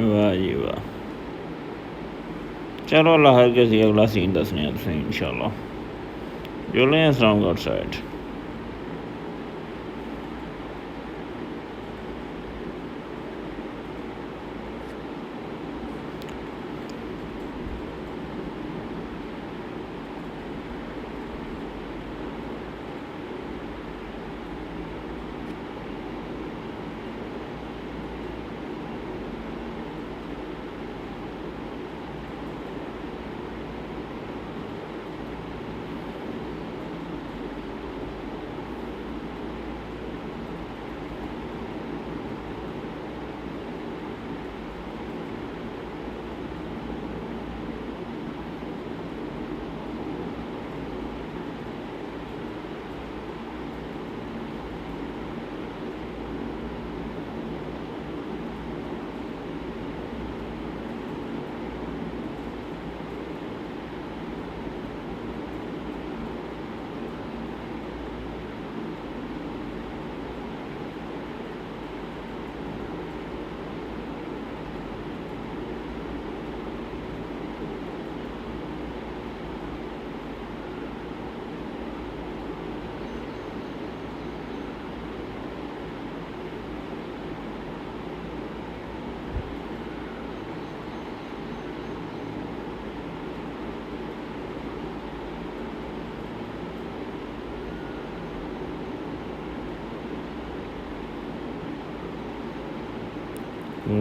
واہ جی واہ. چلو اللہ ہر کسی اگلا سین دسنے تسیں انشاءاللہ. جو لیں اسلام گاڈ سائڈ.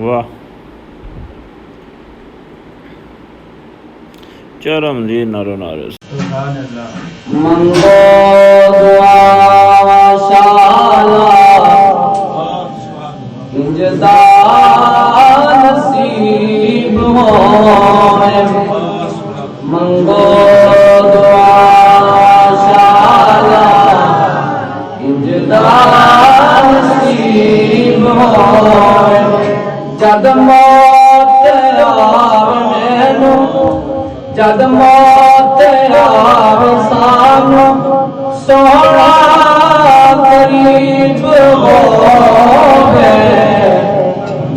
واہ. چلو مزید نارو نارو. منگو دعا شالا انجدا نصیب ہوئے. منگو دعا شالا انجدا نصیب ہوئے. جد موت آوے نو جد موت آوے سانو سونا قریب ہووے.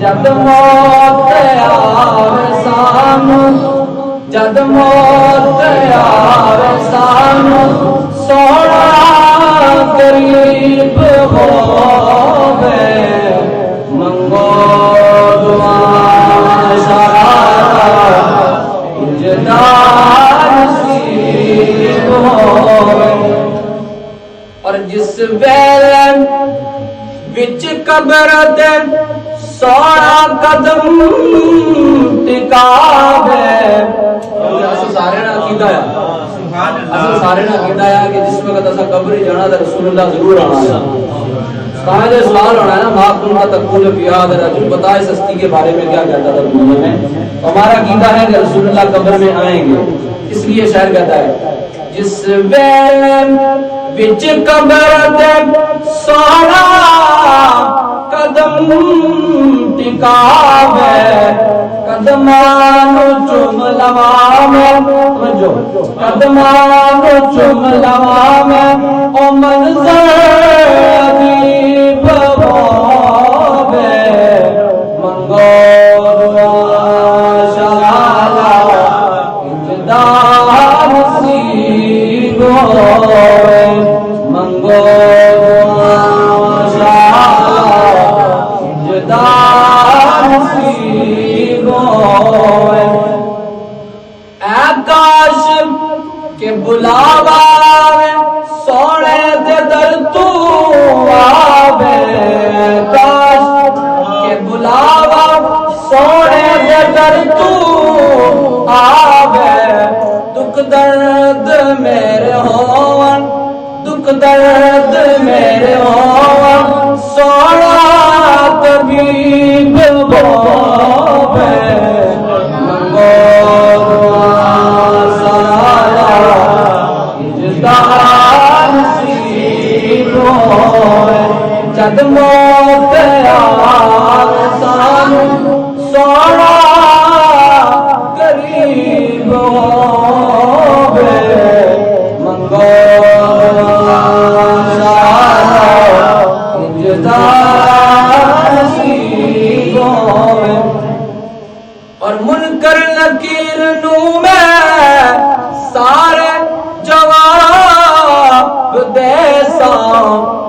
جد موت آوے سانو جد موت آوے سانو سونا قریب ہووے. منگو دعا شالا انجدا نصیب ہوئے. اور جس ویلے وچ قبر دے سونا قدم ٹکاوے. اساں سارے نال عقیدہ ہے اساں سارے نال عقیدہ ہے کہ جس وقت اساں قبر جانا تے رسول اللہ ضرور آنا ہے. قائد سوال ہونا ہے نا ما کن کا تقول بیاد رجل بتا اس ہستی کے بارے میں کیا کہتا تھا دنیا میں. ہمارا عقیدہ ہے کہ رسول اللہ قبر میں آئیں گے. اس لیے شاعر کہتا ہے جس ویلے وچ قبر دے سونا قدم ٹکاوے. قدمان چوم لواں میں جو قدمان چوم لواں میں او منظر عجیب ہووے. منگو دعا شالا انجدا نصیب ہووے. منگو دعا شالا انجدا نصیب ہووے. اے کاش کہ بلاوا سونے دے در تو آوے. کاش کہ بلاوا سونے دے در تو آوے. دکھ درد میرے ہون دکھ درد میرے ہون سونا طبیب ہووے. منگو دعا شالا انجدا نصیب ہوئے. جد موت آوے سانو سونا قریب ہووے. منگو دعا شالا انجدا نصیب ہوئے. نکیر نو میں سارے جواب دے ساں،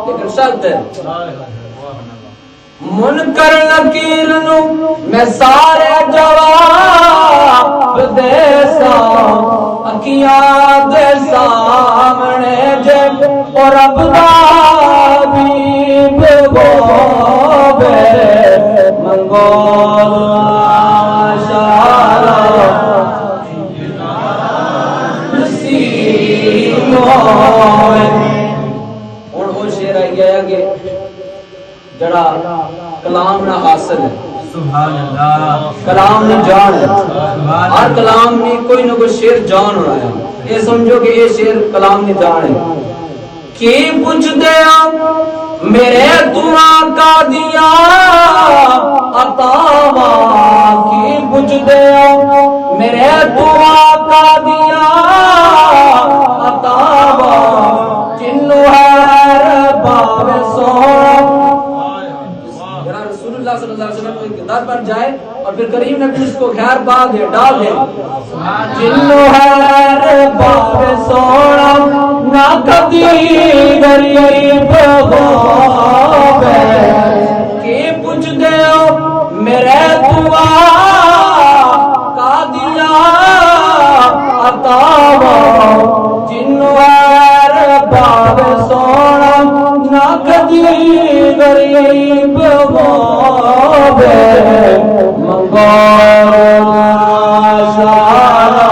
لیکن شرط ہے منکر نکیر نو میں سارے جواب دے ساں، اکیاں دے سامنے جے اور رب دا حبیب ہووے منگو شارا نصیب ہووے۔ ہن او شعر آئی گیا کہ جڑا کلام نہ حاصل ہے، سبحان اللہ، کلام نے جان ہے، ہر کلام نے کوئی نہ کوئی شعر جان ہو رہا ہے، یہ سمجھو کہ یہ شعر کلام نے جان ہے۔ کی پوچھ دیا میرے دعا کا دیا عطاوا، کی پوچھ دیا میرے دعا کا دیا عطاوا، جنو ہے باب سونا۔ رسول اللہ صلی اللہ علیہ وسلم کے در پر جائے اور پھر کریم نبی اس کو خیر باغ دے ڈال دے، جنو ہے باب سونا نہ کبھی غریب ہووے، کی پوچھ دیو میرے دعا کا دیا عطاوا، جنو ہے باب سونا نہ کبھی غریب ہووے منگو شارا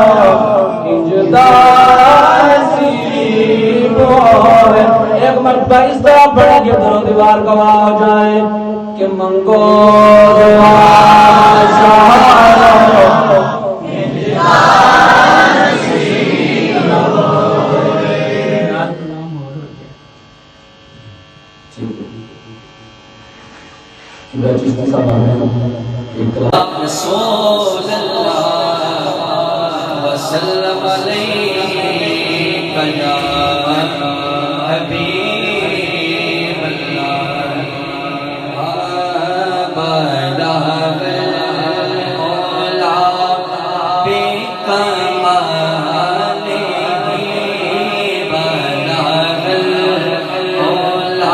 انجدا نصیب ہووے۔ ایک مرتبہ اس طرح پڑھا کہ درو دیوار گواہ ہو جائے کہ منگو شارا انجدا نصیب ہووے۔ رسول اللہ وسلم علیک یا حبیب اللہ، بلغ العلا بکمالہ، بلغ العلا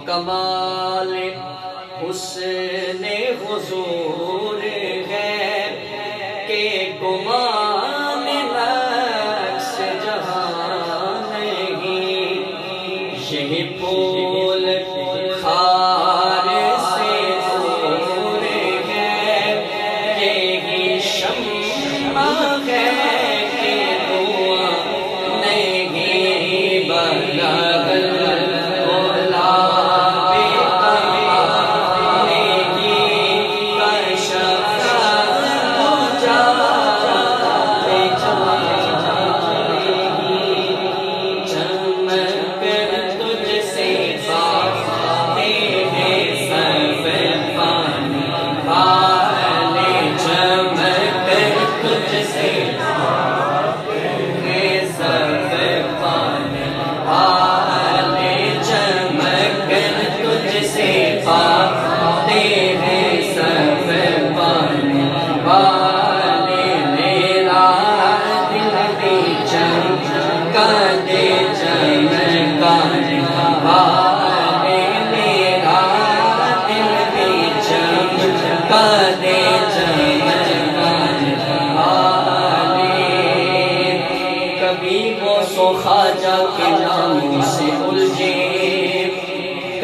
کمال حسن حضور ہے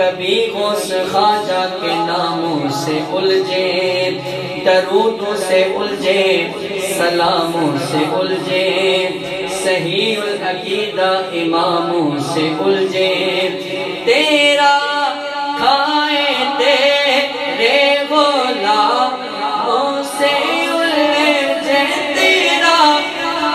کبھی غوث خواجہ کے ناموں سے الجھے درودوں سے الجھے سلاموں سے الجھے صحیح العقیدہ اماموں سے الجھے تیرا کھائے تیرے غلاموں سے الجھے تیرا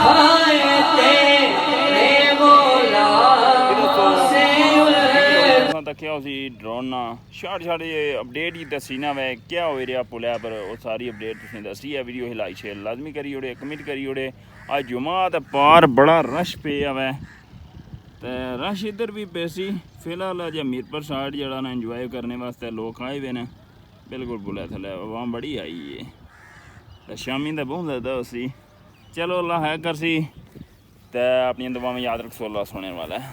کھائے تیرے غلاموں سے الجھے تکیا اسی ڈرون نہ شارٹ شارٹ اپڈیٹ ہی دسی نہ وے کیا ہوئی رہا پلیا پر وہ ساری اپڈیٹ تسیں دسی ہے ویڈیو ہلائی شیئر لازمی کری اوڑے کمنٹ کری اوڑے آج جمعہ تے پار بڑا رش پیا وے تے رش ادھر بھی پیسی فی الحال اج میرپور سائڈ جڑا نا انجوائے کرنے واسطے لوگ آئے ہوئے نے بالکل پلیا تھلے عوام بڑی آئی ہے تے شامی تے بہت زیادہ اسی چلو اللہ ہے کرسی تے اپنی دعا میں یاد رکھو اللہ سونے والا ہے